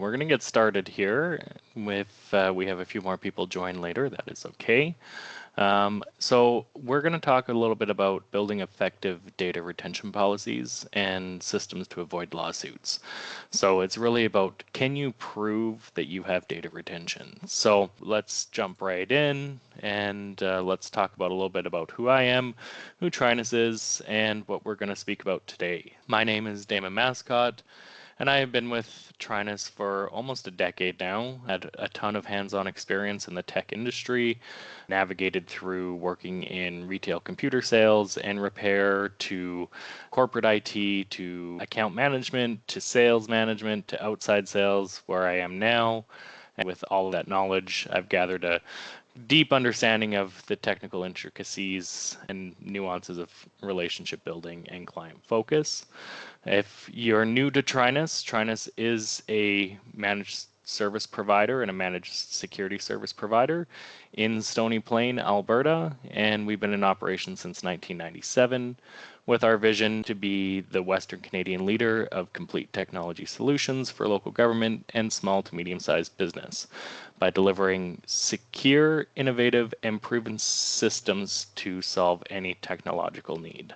We're going to get started here. If we have a few more people join later, that is okay. So we're going to talk a little bit about building effective data retention policies and systems to avoid lawsuits. So it's really about, can you prove that you have data retention? So let's jump right in and let's talk about a little bit about who I am, who TRINUS is, and what we're going to speak about today. My name is Damon Mascott, and I have been with TRINUS for almost a decade now, had a ton of hands-on experience in the tech industry, navigated through working in retail computer sales and repair to corporate IT to account management to sales management to outside sales, where I am now. And with all of that knowledge, I've gathered a deep understanding of the technical intricacies and nuances of relationship building and client focus. If you're new to TRINUS, TRINUS is a managed service provider and a managed security service provider in Stony Plain, Alberta, and we've been in operation since 1997 with our vision to be the Western Canadian leader of complete technology solutions for local government and small to medium-sized business by delivering secure, innovative, and proven systems to solve any technological need.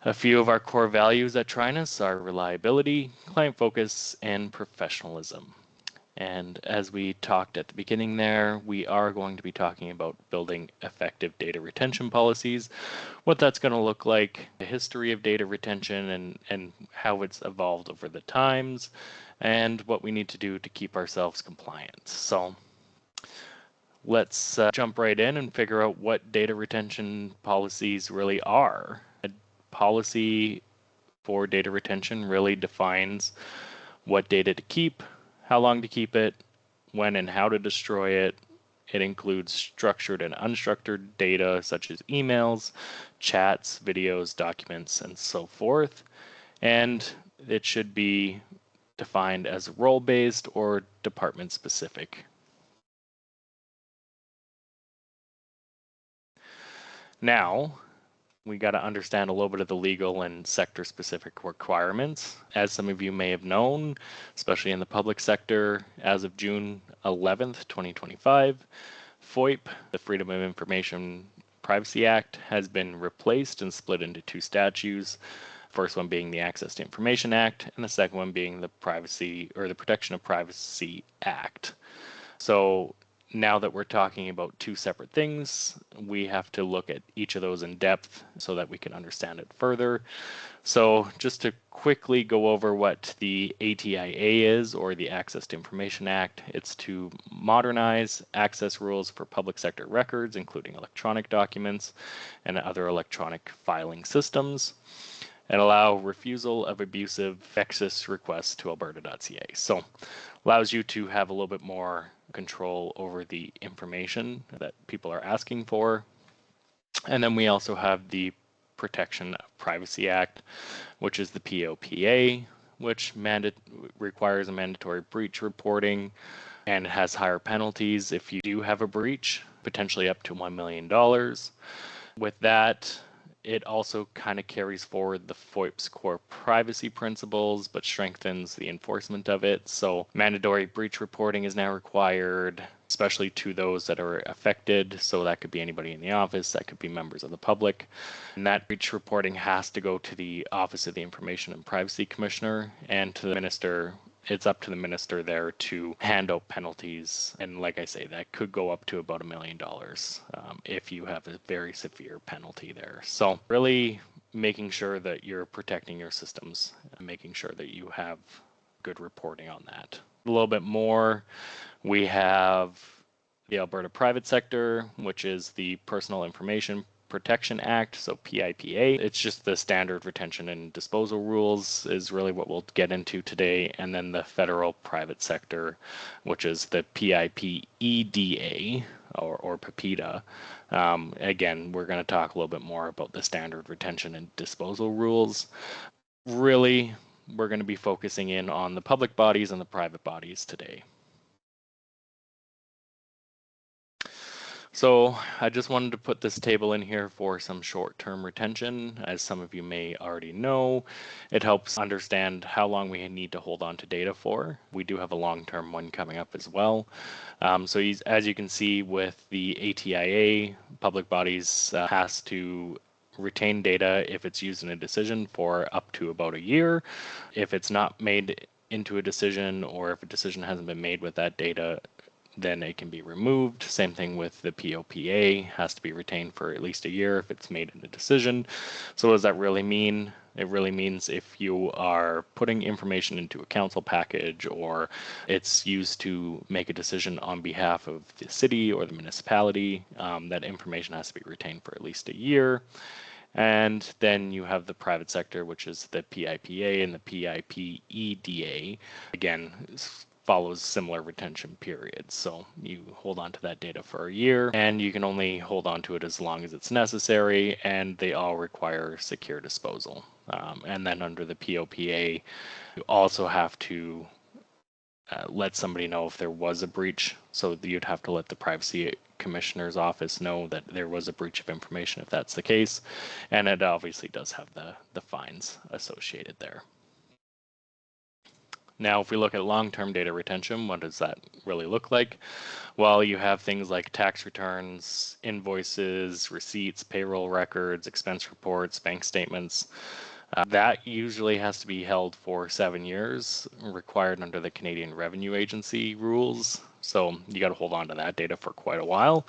A few of our core values at TRINUS are reliability, client focus, and professionalism. And as we talked at the beginning there, we are going to be talking about building effective data retention policies, what that's going to look like, the history of data retention and how it's evolved over the times, and what we need to do to keep ourselves compliant. So let's jump right in and figure out what data retention policies really are. A policy for data retention really defines what data to keep, how long to keep it, when and how to destroy it. It includes structured and unstructured data such as emails, chats, videos, documents, and so forth. And it should be defined as role-based or department-specific. Now, we got to understand a little bit of the legal and sector-specific requirements. As some of you may have known, especially in the public sector, as of June 11th, 2025, FOIP, the Freedom of Information Privacy Act, has been replaced and split into two statutes. First one being the Access to Information Act, and the second one being the Privacy or the Protection of Privacy Act. So now that we're talking about two separate things, we have to look at each of those in depth so that we can understand it further. So just to quickly go over what the ATIA is, or the Access to Information Act, it's to modernize access rules for public sector records, including electronic documents and other electronic filing systems, and allow refusal of abusive access requests to alberta.ca. So allows you to have a little bit more control over the information that people are asking for. And then we also have the Protection of Privacy Act, which is the POPA, which requires a mandatory breach reporting, and it has higher penalties if you do have a breach, potentially up to $1 million. With that, it also kind of carries forward the FOIP's core privacy principles, but strengthens the enforcement of it. So mandatory breach reporting is now required, especially to those that are affected. So that could be anybody in the office, that could be members of the public. And that breach reporting has to go to the Office of the Information and Privacy Commissioner and to the minister. It's up to the minister there to hand out penalties. And like I say, that could go up to about $1 million if you have a very severe penalty there. So really making sure that you're protecting your systems and making sure that you have good reporting on that. A little bit more, we have the Alberta Private Sector, which is the Personal Information Protection Act, so PIPA. It's just the standard retention and disposal rules is really what we'll get into today. And then the federal private sector, which is the PIPEDA or PIPEDA. Again, we're going to talk a little bit more about the standard retention and disposal rules. Really, we're going to be focusing in on the public bodies and the private bodies today. So I just wanted to put this table in here for some short-term retention. As some of you may already know, it helps understand how long we need to hold on to data for. We do have a long-term one coming up as well. As you can see with the ATIA, public bodies has to retain data if it's used in a decision for up to about a year. If it's not made into a decision, or if a decision hasn't been made with that data, then it can be removed. Same thing with the POPA, has to be retained for at least a year if it's made in a decision. So what does that really mean? It really means if you are putting information into a council package, or it's used to make a decision on behalf of the city or the municipality, that information has to be retained for at least a year. And then you have the private sector, which is the PIPA and the PIPEDA. Again, follows similar retention periods. So you hold on to that data for a year, and you can only hold on to it as long as it's necessary, and they all require secure disposal. And then under the POPA, you also have to let somebody know if there was a breach. So you'd have to let the Privacy Commissioner's office know that there was a breach of information if that's the case. And it obviously does have the fines associated there. Now, if we look at long-term data retention, what does that really look like? Well, you have things like tax returns, invoices, receipts, payroll records, expense reports, bank statements. That usually has to be held for 7 years, required under the Canadian Revenue Agency rules. So you got to hold on to that data for quite a while.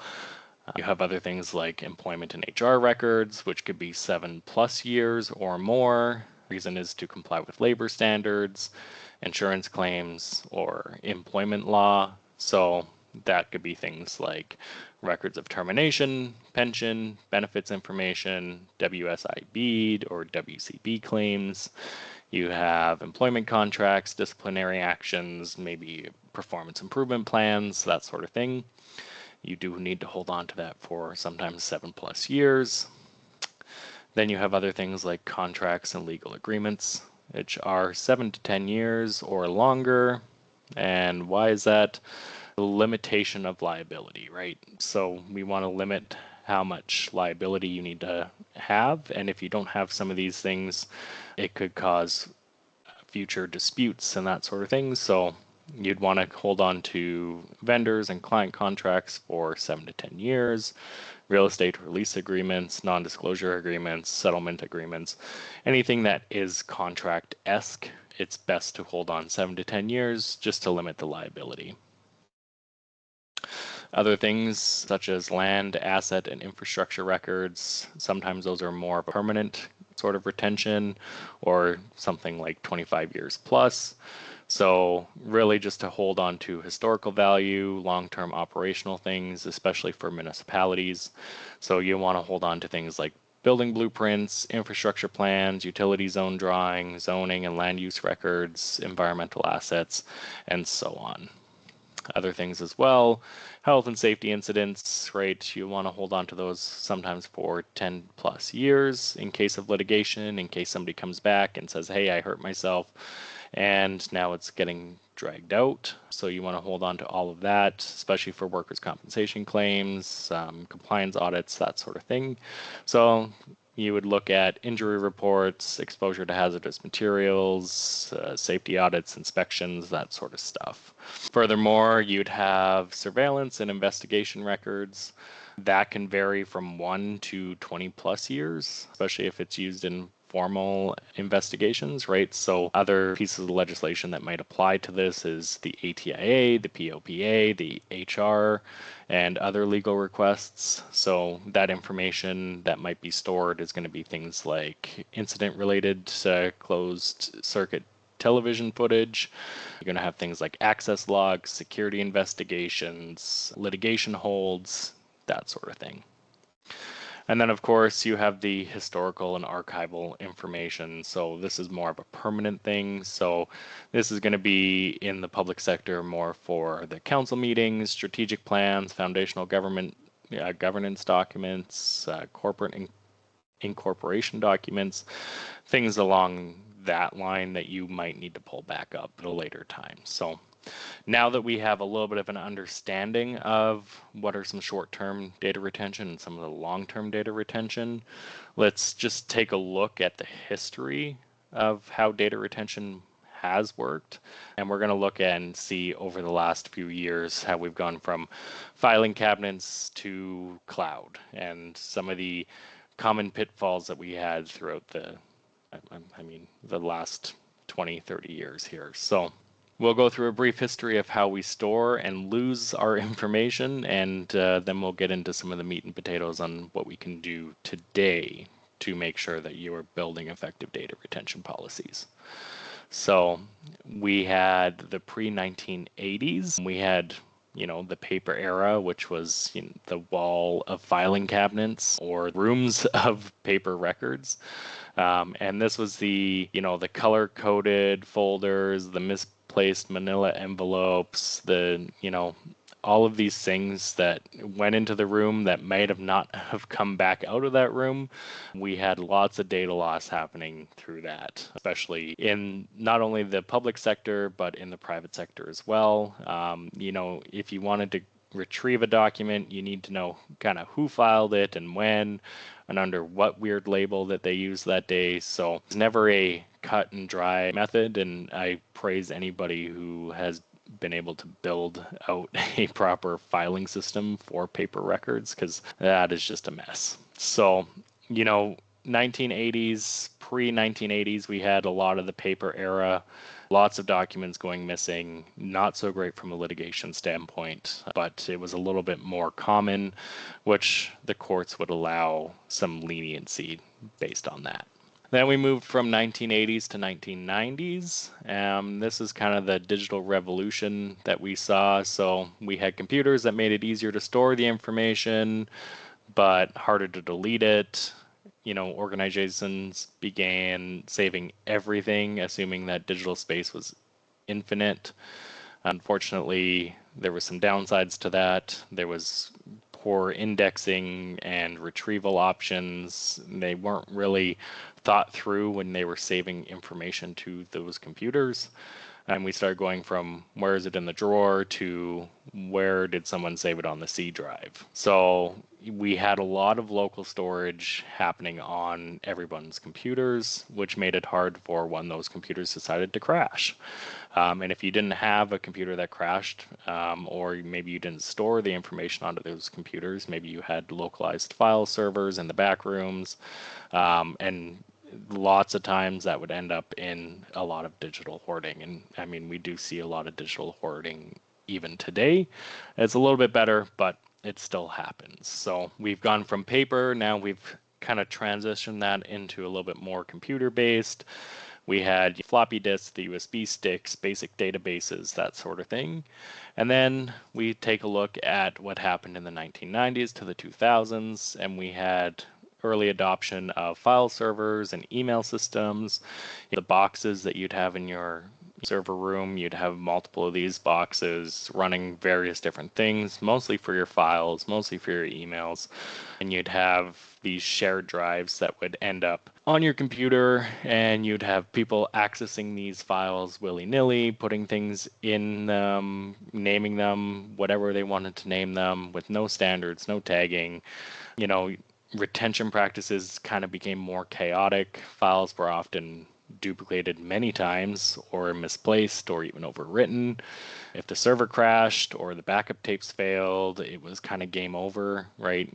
You have other things like employment and HR records, which could be 7+ years or more. Reason is to comply with labor standards, insurance claims, or employment law. So that could be things like records of termination, pension, benefits information, WSIB or WCB claims. You have employment contracts, disciplinary actions, maybe performance improvement plans, that sort of thing. You do need to hold on to that for sometimes 7+ years. Then you have other things like contracts and legal agreements, which are 7 to 10 years or longer. And why is that? The limitation of liability, right? So we want to limit how much liability you need to have. And if you don't have some of these things, it could cause future disputes and that sort of thing. So you'd want to hold on to vendors and client contracts for 7 to 10 years, real estate release agreements, non-disclosure agreements, settlement agreements, anything that is contract-esque. It's best to hold on 7 to 10 years just to limit the liability. Other things such as land, asset, and infrastructure records, sometimes those are more of a permanent sort of retention, or something like 25 years plus. So really just to hold on to historical value, long-term operational things, especially for municipalities. So you want to hold on to things like building blueprints, infrastructure plans, utility zone drawings, zoning and land use records, environmental assets, and so on. Other things as well, health and safety incidents, right? You want to hold on to those sometimes for 10+ years in case of litigation, in case somebody comes back and says, hey, I hurt myself, and now it's getting dragged out. So you want to hold on to all of that, especially for workers' compensation claims, compliance audits, that sort of thing. So you would look at injury reports, exposure to hazardous materials, safety audits, inspections, that sort of stuff. Furthermore, you'd have surveillance and investigation records. That can vary from 1 to 20+ years, especially if it's used in formal investigations, right? So other pieces of legislation that might apply to this is the ATIA, the POPA, the HR, and other legal requests. So that information that might be stored is going to be things like incident-related closed circuit television footage. You're going to have things like access logs, security investigations, litigation holds, that sort of thing. And then, of course, you have the historical and archival information. So this is more of a permanent thing. So this is going to be in the public sector more for the council meetings, strategic plans, foundational government governance documents, corporate incorporation documents, things along that line that you might need to pull back up at a later time. So Now that we have a little bit of an understanding of what are some short-term data retention and some of the long-term data retention, let's just take a look at the history of how data retention has worked. And we're going to look and see over the last few years how we've gone from filing cabinets to cloud and some of the common pitfalls that we had throughout the last 20, 30 years here. So we'll go through a brief history of how we store and lose our information, and then we'll get into some of the meat and potatoes on what we can do today to make sure that you are building effective data retention policies. So we had the pre-1980s. We had the paper era, which was the wall of filing cabinets or rooms of paper records. And this was the color-coded folders, the misplaced manila envelopes, all of these things that went into the room that might have not have come back out of that room. We had lots of data loss happening through that, especially in not only the public sector, but in the private sector as well. If you wanted to retrieve a document, you need to know kind of who filed it and when and under what weird label that they used that day. So it's never a cut and dry method, and I praise anybody who has been able to build out a proper filing system for paper records, because that is just a mess. So, 1980s, pre-1980s, we had a lot of the paper era, lots of documents going missing, not so great from a litigation standpoint, but it was a little bit more common, which the courts would allow some leniency based on that. Then we moved from 1980s to 1990s. This is kind of the digital revolution that we saw. So we had computers that made it easier to store the information, but harder to delete it. Organizations began saving everything, assuming that digital space was infinite. Unfortunately, there were some downsides to that. There was poor indexing and retrieval options. They weren't really thought through when they were saving information to those computers. And we started going from where is it in the drawer to where did someone save it on the C drive. So we had a lot of local storage happening on everyone's computers, which made it hard for when those computers decided to crash. And if you didn't have a computer that crashed, or maybe you didn't store the information onto those computers, maybe you had localized file servers in the back rooms, and lots of times that would end up in a lot of digital hoarding. And we do see a lot of digital hoarding even today. It's a little bit better, but it still happens. So we've gone from paper, now we've kind of transitioned that into a little bit more computer based. We had floppy disks, the USB sticks, basic databases, that sort of thing. And then we take a look at what happened in the 1990s to the 2000s, and we had early adoption of file servers and email systems. The boxes that you'd have in your server room, you'd have multiple of these boxes running various different things, mostly for your files, mostly for your emails. And you'd have these shared drives that would end up on your computer, and you'd have people accessing these files willy-nilly, putting things in them, naming them whatever they wanted to name them, with no standards, no tagging. Retention practices kind of became more chaotic. Files were often duplicated many times or misplaced or even overwritten. If the server crashed or the backup tapes failed, it was kind of game over, right?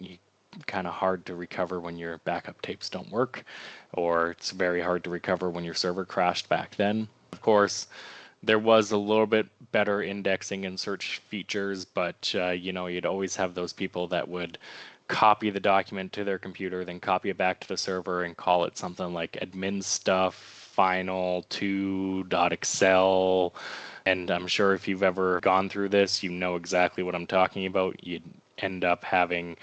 Kind of hard to recover when your backup tapes don't work, or it's very hard to recover when your server crashed back then. Of course, there was a little bit better indexing and search features, but you'd always have those people that would copy the document to their computer, then copy it back to the server and call it something like admin stuff, final2.excel. And I'm sure if you've ever gone through this, you know exactly what I'm talking about. You'd end up having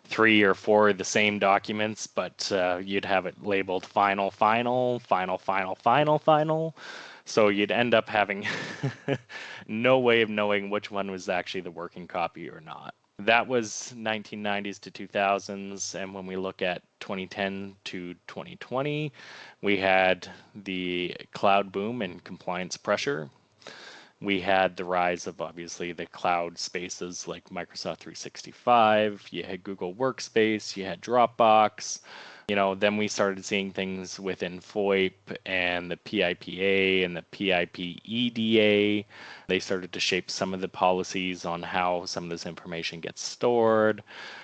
3 or 4 of the same documents, but you'd have it labeled final. So you'd end up having no way of knowing which one was actually the working copy or not. That was 1990s to 2000s, and when we look at 2010 to 2020, we had the cloud boom and compliance pressure. We had the rise of obviously the cloud spaces like Microsoft 365, you had Google Workspace, you had Dropbox. Then we started seeing things within FOIP and the PIPA and the PIPEDA. They started to shape some of the policies on how some of this information gets stored.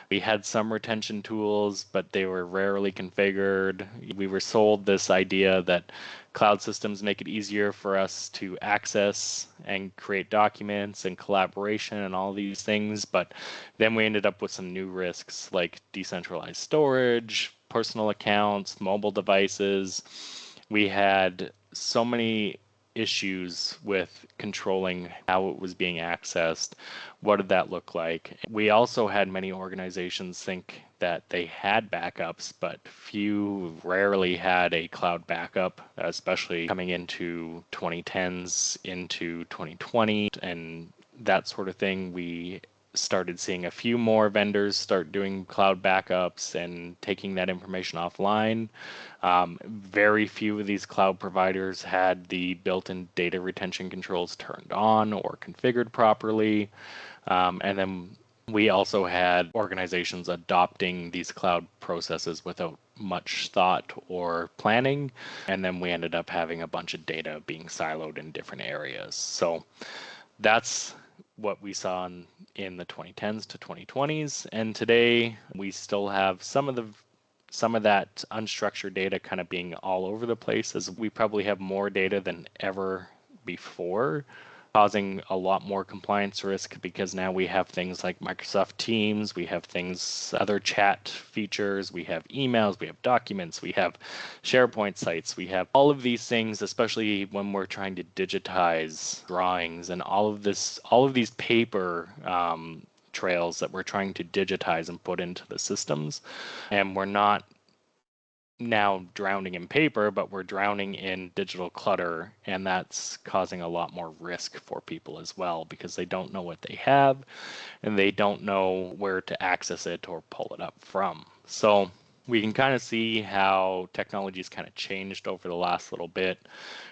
We had some retention tools, but they were rarely configured. We were sold this idea that cloud systems make it easier for us to access and create documents and collaboration and all these things. But then we ended up with some new risks like decentralized storage, personal accounts, mobile devices. We had so many issues with controlling how it was being accessed. What did that look like? We also had many organizations think that they had backups, but rarely had a cloud backup, especially coming into 2010s, into 2020, and that sort of thing. We started seeing a few more vendors start doing cloud backups and taking that information offline. Very few of these cloud providers had the built-in data retention controls turned on or configured properly. And then we also had organizations adopting these cloud processes without much thought or planning. And then we ended up having a bunch of data being siloed in different areas. So that's what we saw in the 2010s to 2020s. And today we still have some of that unstructured data kind of being all over the place, as we probably have more data than ever before, causing a lot more compliance risk, because now we have things like Microsoft Teams, we have other chat features, we have emails, we have documents, we have SharePoint sites, we have all of these things, especially when we're trying to digitize drawings and all of these paper trails that we're trying to digitize and put into the systems. And we're not now drowning in paper, but we're drowning in digital clutter, and that's causing a lot more risk for people as well, because they don't know what they have and they don't know where to access it or pull it up from. So we can kind of see how technology's kind of changed over the last little bit.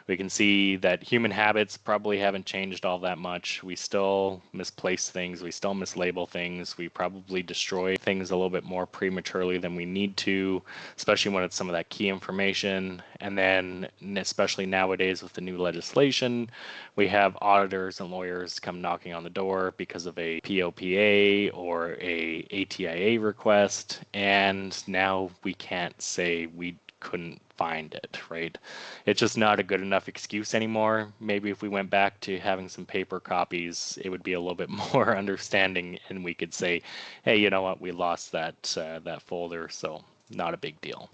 We can see that human habits probably haven't changed all that much. We still misplace things. We still mislabel things. We probably destroy things a little bit more prematurely than we need to, especially when it's some of that key information. And then, especially nowadays with the new legislation, we have auditors and lawyers come knocking on the door because of a POPA or a ATIA request. And now we can't say we couldn't find it, right? It's just not a good enough excuse anymore. Maybe if we went back to having some paper copies, it would be a little bit more understanding, and we could say, hey, you know what, we lost that folder, so not a big deal.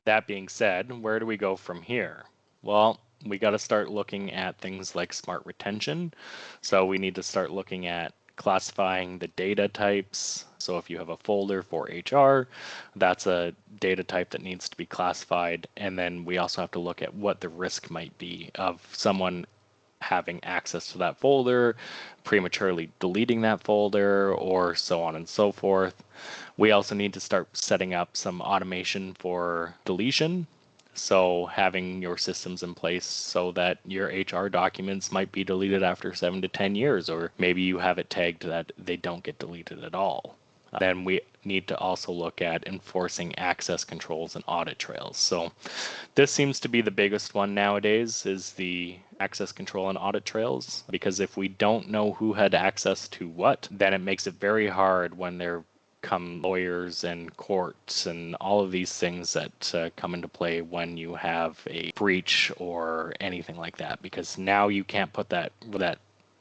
That being said, where do we go from here? Well, we got to start looking at things like smart retention. So we need to start looking at classifying the data types. So if you have a folder for HR, that's a data type that needs to be classified. And then we also have to look at what the risk might be of someone having access to that folder, prematurely deleting that folder, or so on and so forth. We also need to start setting up some automation for deletion. So having your systems in place so that your HR documents might be deleted after 7 to 10 years, or maybe you have it tagged that they don't get deleted at all. Then we need to also look at enforcing access controls and audit trails. So this seems to be the biggest one nowadays, is the access control and audit trails, because if we don't know who had access to what, then it makes it very hard when there come lawyers and courts and all of these things that come into play when you have a breach or anything like that, because now you can't put that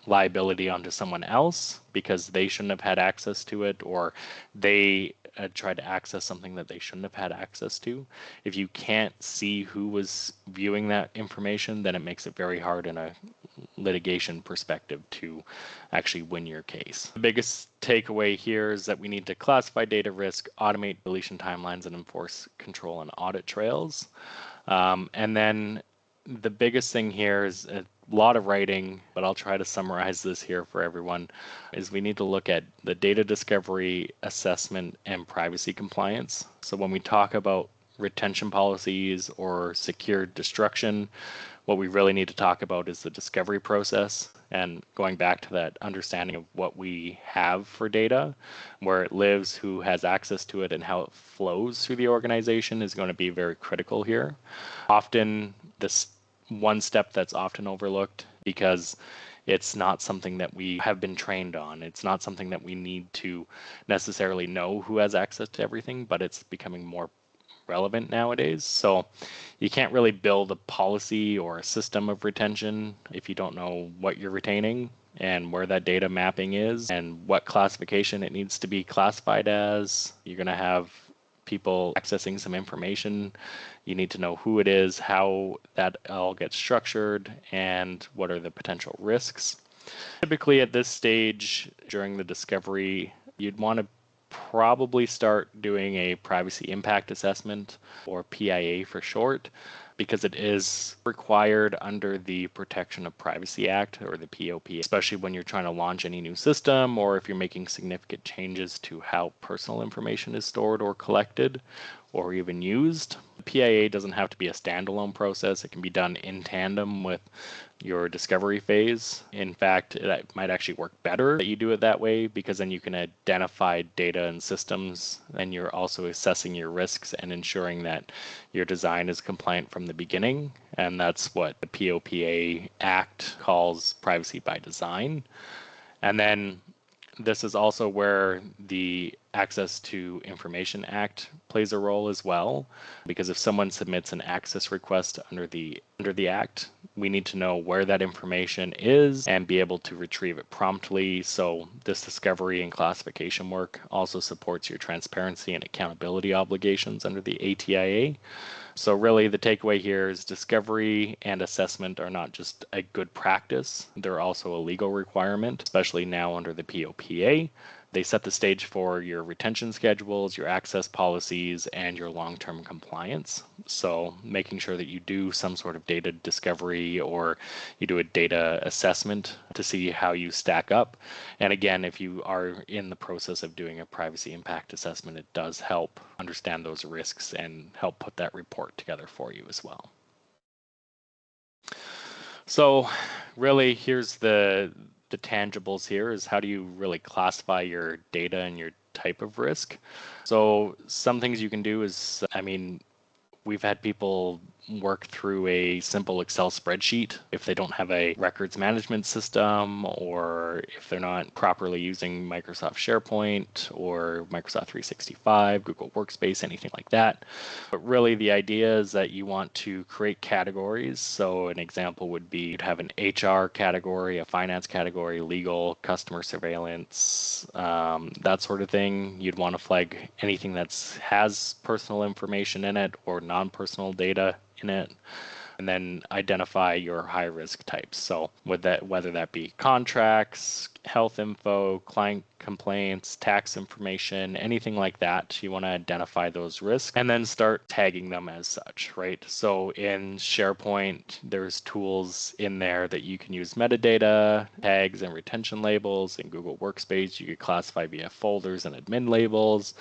liability onto someone else because they shouldn't have had access to it, or they tried to access something that they shouldn't have had access to. If you can't see who was viewing that information, then it makes it very hard in a litigation perspective to actually win your case. The biggest takeaway here is that we need to classify data risk, automate deletion timelines, and enforce control and audit trails. And then the biggest thing here is a lot of writing, but I'll try to summarize this here for everyone, is we need to look at the data discovery, assessment, and privacy compliance. So when we talk about retention policies or secure destruction. What we really need to talk about is the discovery process, and going back to that understanding of what we have for data, where it lives, who has access to it, and how it flows through the organization is going to be very critical here. Often, this one step that's often overlooked because it's not something that we have been trained on. It's not something that we need to necessarily know who has access to everything, but it's becoming more relevant nowadays. So you can't really build a policy or a system of retention if you don't know what you're retaining and where that data mapping is and what classification it needs to be classified as. You're going to have people accessing some information. You need to know who it is, how that all gets structured, and what are the potential risks. Typically at this stage during the discovery, you'd want to probably start doing a privacy impact assessment, or PIA for short, because it is required under the Protection of Privacy Act, or the POPA, especially when you're trying to launch any new system or if you're making significant changes to how personal information is stored or collected or even used. The PIA doesn't have to be a standalone process. It can be done in tandem with your discovery phase. In fact, it might actually work better that you do it that way, because then you can identify data and systems, and you're also assessing your risks and ensuring that your design is compliant from the beginning. And that's what the POPA Act calls privacy by design. And then this is also where the Access to Information Act plays a role as well, because if someone submits an access request under the Act, we need to know where that information is and be able to retrieve it promptly. So this discovery and classification work also supports your transparency and accountability obligations under the ATIA. So really the takeaway here is discovery and assessment are not just a good practice, they're also a legal requirement, especially now under the POPA. They set the stage for your retention schedules, your access policies, and your long-term compliance. So making sure that you do some sort of data discovery or you do a data assessment to see how you stack up. And again, if you are in the process of doing a privacy impact assessment, it does help understand those risks and help put that report together for you as well. So really, here's the tangibles here is how do you really classify your data and your type of risk. So some things you can do is, we've had people work through a simple Excel spreadsheet if they don't have a records management system, or if they're not properly using Microsoft SharePoint or Microsoft 365, Google Workspace, anything like that. But really the idea is that you want to create categories. So an example would be you'd have an HR category, a finance category, legal, customer surveillance, that sort of thing. You'd want to flag anything that has personal information in it or non-personal data in it, and then identify your high risk types. So with that, whether that be contracts, health info, client complaints, tax information, anything like that, you want to identify those risks and then start tagging them as such, right? So in SharePoint, there's tools in there that you can use metadata, tags, and retention labels. In Google Workspace, you could classify via folders and admin labels.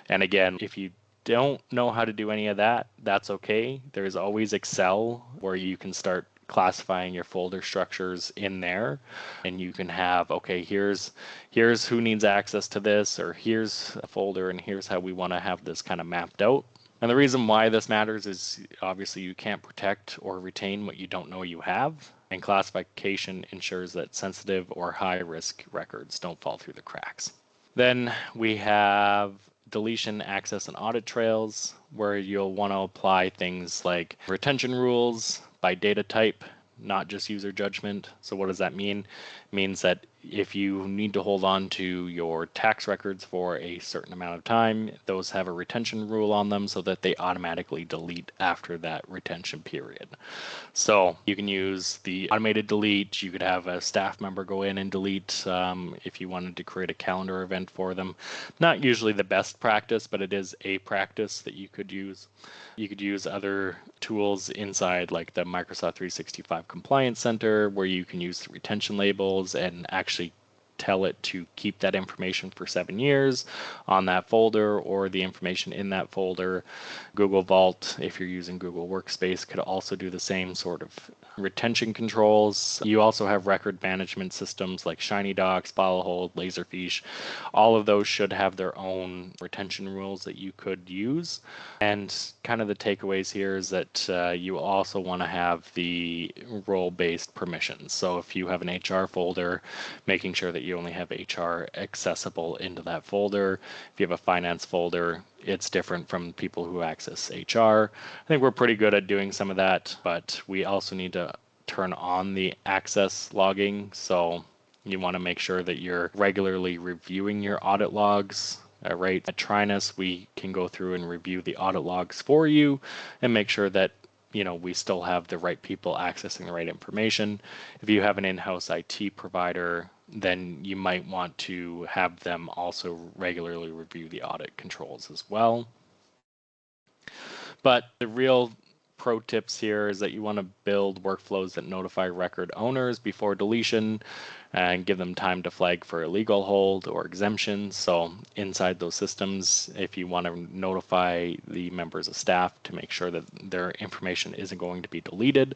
And again, if you don't know how to do any of that, that's okay. There's always Excel where you can start classifying your folder structures in there, and you can have, okay, here's who needs access to this, or here's a folder and here's how we want to have this kind of mapped out. And the reason why this matters is obviously you can't protect or retain what you don't know you have, and classification ensures that sensitive or high risk records don't fall through the cracks. Then we have deletion, access, and audit trails, where you'll want to apply things like retention rules by data type, not just user judgment. So what does that mean? It means that if you need to hold on to your tax records for a certain amount of time, those have a retention rule on them so that they automatically delete after that retention period. So you can use the automated delete. You could have a staff member go in and delete if you wanted to create a calendar event for them. Not usually the best practice, but it is a practice that you could use. You could use other tools inside like the Microsoft 365 Compliance Center, where you can use the retention labels and actually tell it to keep that information for 7 years on that folder or the information in that folder. Google Vault, if you're using Google Workspace, could also do the same sort of retention controls. You also have record management systems like ShinyDocs, FileHold, Laserfiche. All of those should have their own retention rules that you could use. And kind of the takeaways here is that you also want to have the role-based permissions. So if you have an HR folder, making sure that you only have HR accessible into that folder. If you have a finance folder, it's different from people who access HR. I think we're pretty good at doing some of that, but we also need to turn on the access logging. So you want to make sure that you're regularly reviewing your audit logs. Right at TRINUS, we can go through and review the audit logs for you and make sure that we still have the right people accessing the right information. If you have an in-house IT provider, then you might want to have them also regularly review the audit controls as well. But the real pro tips here is that you want to build workflows that notify record owners before deletion and give them time to flag for illegal hold or exemption. So inside those systems, if you want to notify the members of staff to make sure that their information isn't going to be deleted,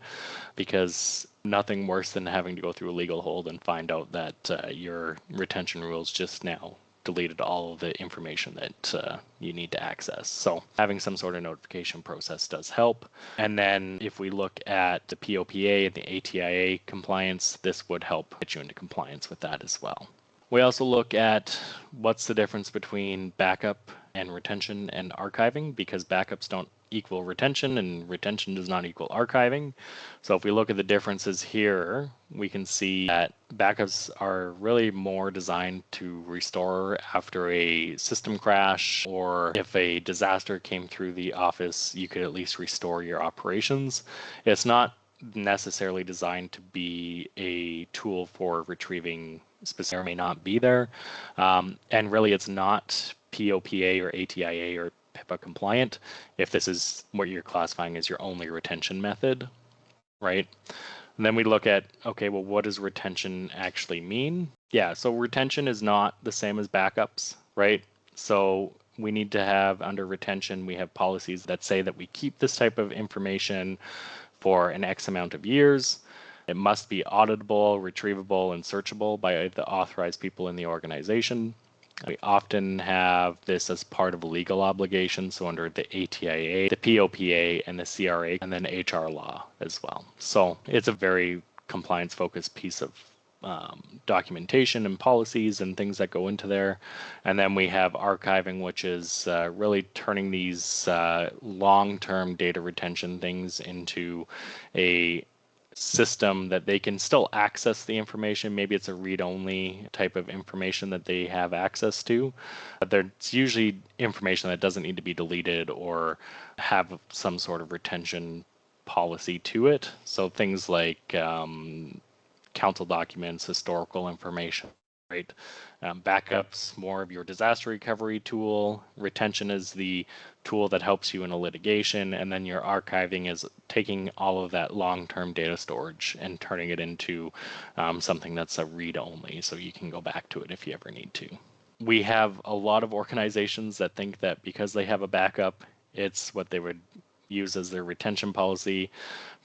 because nothing worse than having to go through a legal hold and find out that your retention rules just now deleted all of the information that you need to access. So having some sort of notification process does help. And then if we look at the POPA and the ATIA compliance, this would help get you into compliance with that as well. We also look at what's the difference between backup and retention and archiving, because backups don't equal retention and retention does not equal archiving. So if we look at the differences here, we can see that backups are really more designed to restore after a system crash, or if a disaster came through the office, you could at least restore your operations. It's not necessarily designed to be a tool for retrieving specific or may not be there. And really it's not POPA or ATIA or PIPA compliant if this is what you're classifying as your only retention method, right? And then we look at, okay, well, what does retention actually mean? Yeah, so retention is not the same as backups, right? So we need to have, under retention, we have policies that say that we keep this type of information for an X amount of years. It must be auditable, retrievable, and searchable by the authorized people in the organization. We often have this as part of a legal obligation, so under the ATIA, the POPA, and the CRA, and then HR law as well. So it's a very compliance-focused piece of documentation and policies and things that go into there. And then we have archiving, which is really turning these long-term data retention things into a system that they can still access the information. Maybe it's a read-only type of information that they have access to, but there's usually information that doesn't need to be deleted or have some sort of retention policy to it. So things like council documents, historical information, right? Backups, more of your disaster recovery tool. Retention is the tool that helps you in a litigation, and then your archiving is taking all of that long-term data storage and turning it into something that's a read-only, so you can go back to it if you ever need to. We have a lot of organizations that think that because they have a backup, it's what they would use as their retention policy,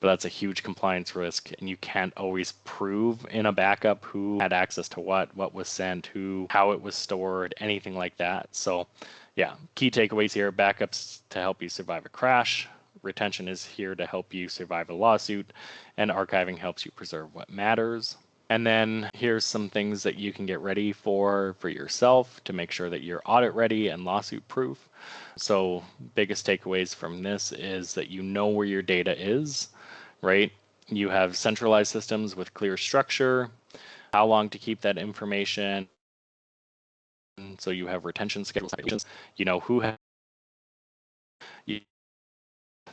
but that's a huge compliance risk, and you can't always prove in a backup who had access to what was sent, how it was stored, anything like that. So yeah, key takeaways here: backups to help you survive a crash, retention is here to help you survive a lawsuit, and archiving helps you preserve what matters. And then here's some things that you can get ready for yourself to make sure that you're audit ready and lawsuit proof. So biggest takeaways from this is that you know where your data is, right? You have centralized systems with clear structure, how long to keep that information. So you have retention schedules, you know who has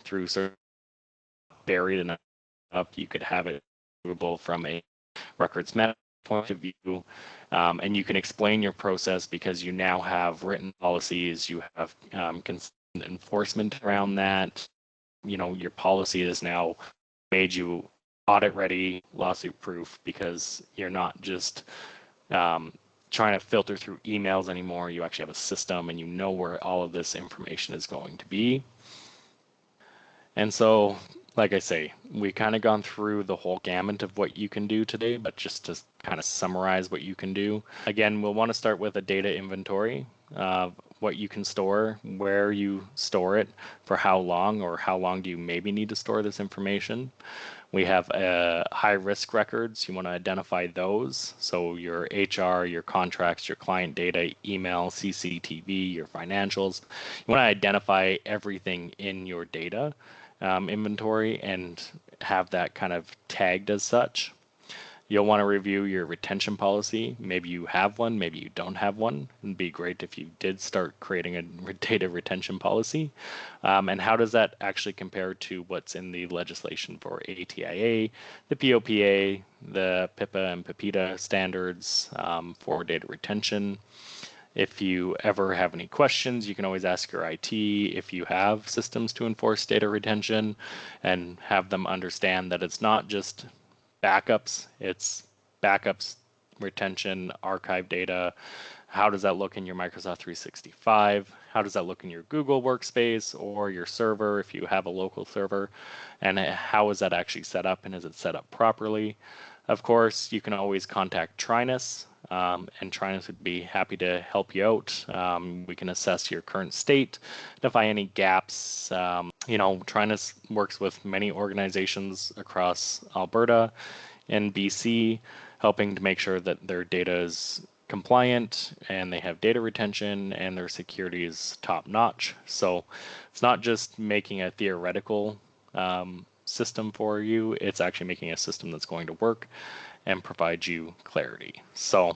through buried enough, you could have it available from a records management point of view, and you can explain your process because you now have written policies, you have consistent enforcement around that. You know, your policy has now made you audit ready, lawsuit proof, because you're not just trying to filter through emails anymore. You actually have a system and you know where all of this information is going to be. And so, like I say, we kind of gone through the whole gamut of what you can do today, but just to kind of summarize what you can do. Again, we'll want to start with a data inventory of what you can store, where you store it, for how long, or how long do you maybe need to store this information. We have high risk records. You want to identify those. So your HR, your contracts, your client data, email, CCTV, your financials. You want to identify everything in your data inventory and have that kind of tagged as such. You'll want to review your retention policy. Maybe you have one, maybe you don't have one. It'd be great if you did start creating a data retention policy. And how does that actually compare to what's in the legislation for ATIA, the POPA, the PIPA and PIPEDA standards for data retention? If you ever have any questions, you can always ask your IT if you have systems to enforce data retention and have them understand that it's not just backups, it's backups, retention, archive data. How does that look in your Microsoft 365? How does that look in your Google workspace or your server if you have a local server? And how is that actually set up, and is it set up properly? Of course, you can always contact TRINUS, and TRINUS would be happy to help you out. We can assess your current state, identify any gaps. TRINUS works with many organizations across Alberta and BC, helping to make sure that their data is compliant and they have data retention and their security is top notch. So it's not just making a theoretical system for you, it's actually making a system that's going to work and provide you clarity. So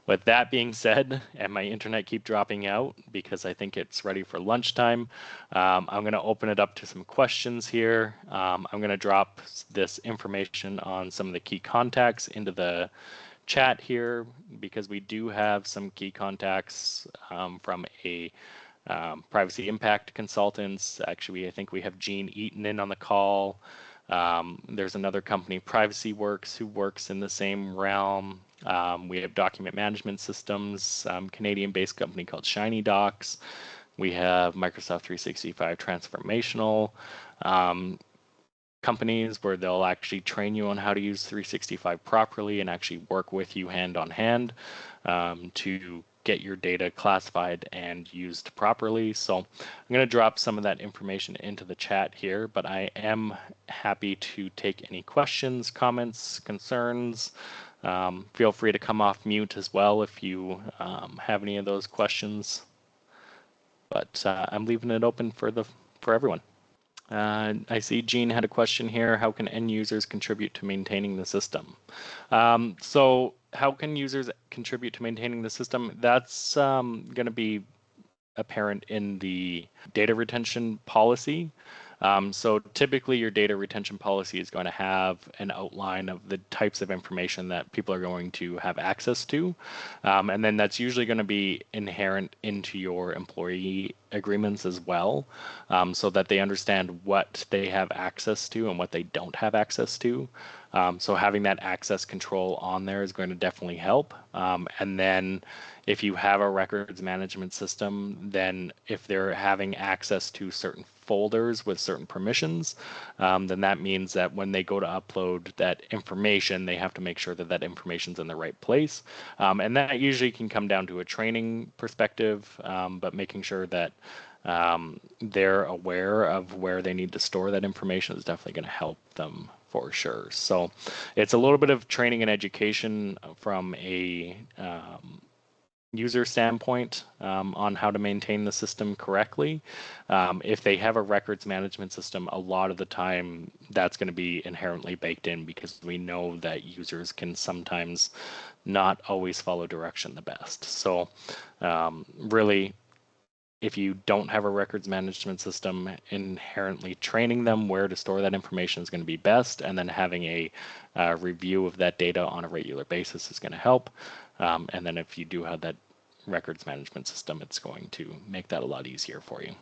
with that being said, and my internet keep dropping out because I think it's ready for lunchtime, I'm going to open it up to some questions here. I'm going to drop this information on some of the key contacts into the chat here because we do have some key contacts from a privacy impact consultants. Actually, I think we have Gene Eaton in on the call. There's another company, Privacy Works, who works in the same realm. We have document management systems, Canadian-based company called Shiny Docs. We have Microsoft 365 transformational companies where they'll actually train you on how to use 365 properly and actually work with you hand on hand to get your data classified and used properly. So I'm going to drop some of that information into the chat here, but I am happy to take any questions, comments, concerns. Feel free to come off mute as well if you have any of those questions. But I'm leaving it open for everyone. I see Gene had a question here. How can end users contribute to maintaining the system? So how can users contribute to maintaining the system? That's going to be apparent in the data retention policy. So typically your data retention policy is going to have an outline of the types of information that people are going to have access to. And then that's usually going to be inherent into your employee agreements as well, so that they understand what they have access to and what they don't have access to. So having that access control on there is going to definitely help. And then if you have a records management system, then if they're having access to certain folders with certain permissions, then that means that when they go to upload that information, they have to make sure that that information's in the right place. And that usually can come down to a training perspective, but making sure that they're aware of where they need to store that information is definitely going to help them for sure. So it's a little bit of training and education from a user standpoint on how to maintain the system correctly. If they have a records management system, a lot of the time that's going to be inherently baked in because we know that users can sometimes not always follow direction the best. So really, if you don't have a records management system, inherently training them where to store that information is going to be best, and then having a review of that data on a regular basis is going to help. And then if you do have that records management system, it's going to make that a lot easier for you.